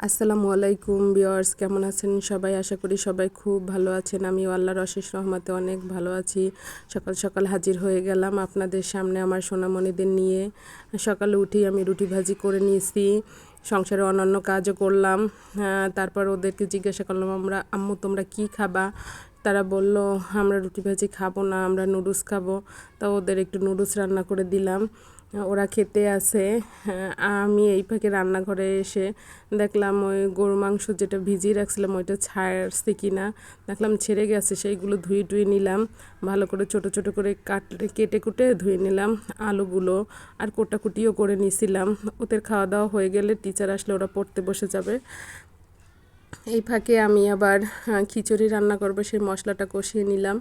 আসসালামু আলাইকুম ভিউয়ার্স, কেমন আছেন সবাই? আশা করি সবাই খুব ভালো আছেন। আমিও আল্লাহর অশেষ রহমতে অনেক ভালো আছি। সকাল সকাল হাজির হয়ে গেলাম আপনাদের সামনে আমার সোনামণিদের নিয়ে। সকালে উঠেই আমি রুটি ভাজি করে নিয়েছি, সংসারে অন্যান্য কাজও করলাম। তারপর ওদেরকে জিজ্ঞাসা করলাম, আম্মু তোমরা কি খাবা? তারা বলল আমরা রুটি ভাজি খাবো না, আমরা নুডলস খাবো। তা ওদের একটু নুডলস রান্না করে দিলাম, ওরা খেতে আসে। আমি এই ফাঁকে রান্নাঘরে এসে দেখলাম ওই গরু মাংস যেটা ভিজিয়ে রাখছিলাম ওইটা ছাড়ছে কিনা, দেখলাম ছেড়ে গেছে। সেইগুলো ধুয়ে টুয়ে নিলাম, ভালো করে ছোট ছোট করে কেটে কুটে ধুয়ে নিলাম আলুগুলো, আর কোটাকুটিও করে নিয়েছিলাম। ওদের খাওয়া দাওয়া হয়ে গেলে টিচার আসলে ওরা পড়তে বসে যাবে। এই ফাঁকে আমি আবার খিচুড়ি রান্না করবো, সেই মশলাটা কষিয়ে নিলাম।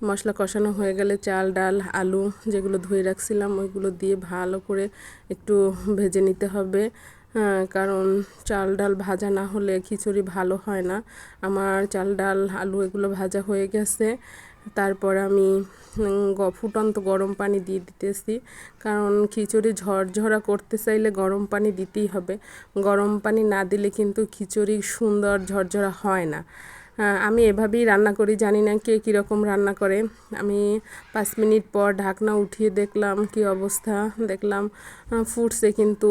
মশলা কষানো হয়ে গেলে চাল ডাল আলু যেগুলো ধুয়ে রাখছিলাম ওইগুলো দিয়ে ভালো করে একটু ভেজে নিতে হবে, কারণ চাল ডাল ভাজা না হলে খিচুড়ি ভালো হয় না। আমার চাল ডাল আলু এগুলো ভাজা হয়ে গেছে। তারপর আমি ফুটন্ত গরম পানি দিয়ে দিতেছি, কারণ খিচুড়ি ঝরঝরা করতে চাইলে গরম পানি দিতেই হবে। গরম পানি না দিলে কিন্তু খিচুড়ি সুন্দর ঝরঝরা হয় না। আমি এভাবেই রান্না করি, জানি না কে কীরকম রান্না করে। আমি 5 মিনিট পর ঢাকনা উঠিয়ে দেখলাম কি অবস্থা, দেখলাম ফুটছে, কিন্তু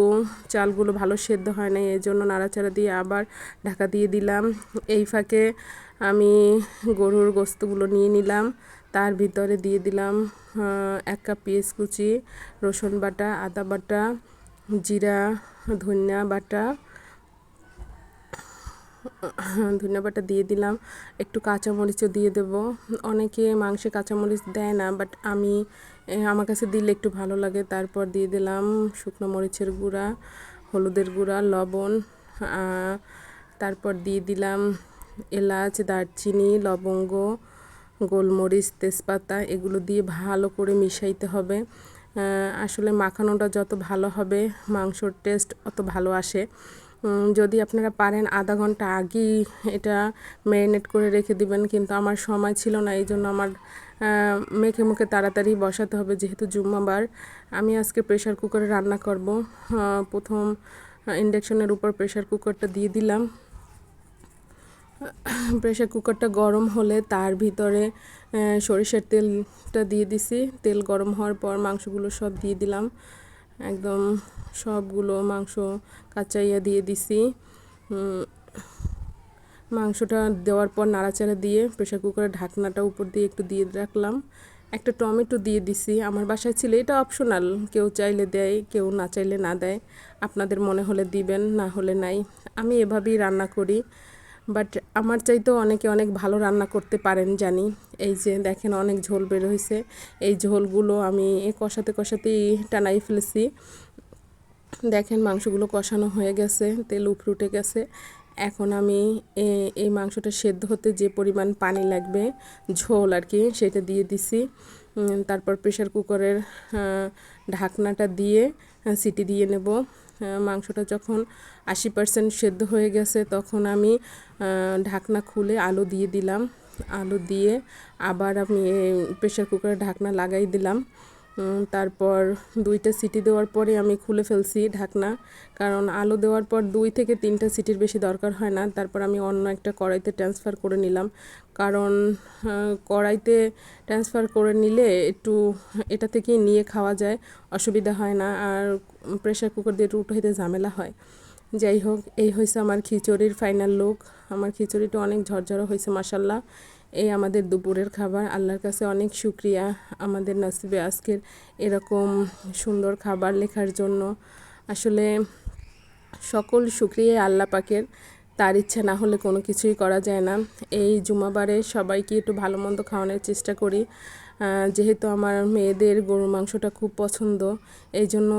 চালগুলো ভালো সেদ্ধ হয় না, এই জন্য নাড়াচাড়া দিয়ে আবার ঢাকা দিয়ে দিলাম। এই ফাঁকে আমি গরুর গোস্তগুলো নিয়ে নিলাম, তার ভিতরে দিয়ে দিলাম 1 কাপ পেঁয়াজ কুচি, রসুন বাটা, আদা বাটা, জিরা, ধনিয়া বাটা, ধনিয়া বাটা দিয়ে দিলাম। একটু কাঁচামরিচও দিয়ে দেব। অনেকে মাংসে কাঁচামরিচ দেয় না, বাট আমার কাছে দিলে একটু ভালো লাগে। তারপর দিয়ে দিলাম শুকনো মরিচের গুঁড়া, হলুদের গুঁড়া, লবণ। তারপর দিয়ে দিলাম এলাচ, দারচিনি, লবঙ্গ, গোলমরিচ, তেজপাতা, এগুলো দিয়ে ভালো করে মিশাইতে হবে। আসলে মাখানোটা যত ভালো হবে মাংসর টেস্ট অত ভালো আসে। যদি আপনারা পারেন আধা ঘন্টা আগেই এটা ম্যারিনেট করে রেখে দিবেন, কিন্তু আমার সময় ছিল না, এই জন্য আমার মেখে মুখে তাড়াতাড়ি বসাতে হবে, যেহেতু জুম্মাবার। আমি আজকে প্রেশার কুকারে রান্না করব। প্রথম ইন্ডাকশনের উপর প্রেশার কুকারটা দিয়ে দিলাম। প্রেশার কুকারটা গরম হলে তার ভিতরে সরিষার তেলটা দিয়ে দিছি। তেল গরম হওয়ার পর মাংসগুলো সব দিয়ে দিলাম, একদম সবগুলো মাংস কাঁচাইয়া দিয়ে দিছি। মাংসটা দেওয়ার পর নাড়াচাড়া দিয়ে প্রেশার কুকারের ঢাকনাটা উপর দিয়ে একটু দিয়ে রাখলাম। একটা টমেটো দিয়ে দিছি, আমার বাসায় ছিল, এটা অপশনাল, কেউ চাইলে দেয়, কেউ না চাইলে না দেয়। আপনাদের মনে হলে দিবেন, না হলে নাই। আমি এভাবেই রান্না করি, বাট আমার চাইতেও অনেকে অনেক ভালো রান্না করতে পারেন জানি। এই যে দেখেন অনেক ঝোল বের হয়েছে, এই ঝোলগুলো আমি কষাতে কষাতেই টানাই ফেলেছি। দেখেন মাংসগুলো কষানো হয়ে গেছে, তেল উপরে উঠে গেছে। এখন আমি এই মাংসটা সেদ্ধ হতে যে পরিমাণ পানি লাগবে, ঝোল আর কি, সেটা দিয়ে দিছি। তারপর প্রেশার কুকারের ঢাকনাটা দিয়ে সিটি দিয়ে নেব। মাংসটা যখন 80% সেদ্ধ হয়ে গেছে তখন আমি ঢাকনা খুলে আলু দিয়ে দিলাম। আলু দিয়ে আবার আমি প্রেশার কুকারের ঢাকনা লাগাই দিলাম। তারপর 2টা সিটি দেওয়ার পরে আমি খুলে ফেলছি ঢাকনা, কারণ আলু দেওয়ার পর 2 থেকে 3টা সিটির বেশি দরকার হয় না। তারপর আমি অন্য একটা কড়াইতে ট্রান্সফার করে নিলাম, কারণ কড়াইতে ট্রান্সফার করে নিলে একটু এটা থেকেই নিয়ে খাওয়া যায়, অসুবিধা হয় না, আর প্রেশার কুকার দিয়ে একটু উঠাইতে ঝামেলা হয়। যাই হোক, এই হয়েছে আমার খিচুড়ির ফাইনাল লুক। আমার খিচুড়িটা অনেক ঝরঝরা হয়েছে মাশাল্লাহ। এই আমাদের দুপুরের খাবার। আল্লাহর কাছে অনেক শুকরিয়া আমাদের নসিবে আজকের এরকম সুন্দর খাবার লেখার জন্য। আসলে সকল শুকরিয়া আল্লাহ পাকের, তার ইচ্ছা না হলে কোনো কিছুই করা যায় না। এই জুমাবারে সবাইকে একটু ভালো মন্দ খাওয়ানোর চেষ্টা করি, যেহেতু আমার মেয়েদের গরুর মাংসটা খুব পছন্দ, এই জন্য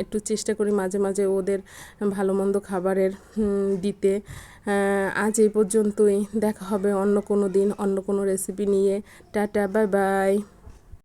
একটু চেষ্টা করি মাঝে মাঝে ওদের ভালো মন্দ খাবারের দিতে। আজ এই পর্যন্তই, দেখা হবে অন্য কোনো দিন অন্য কোনো রেসিপি নিয়ে। Tata, bye bye.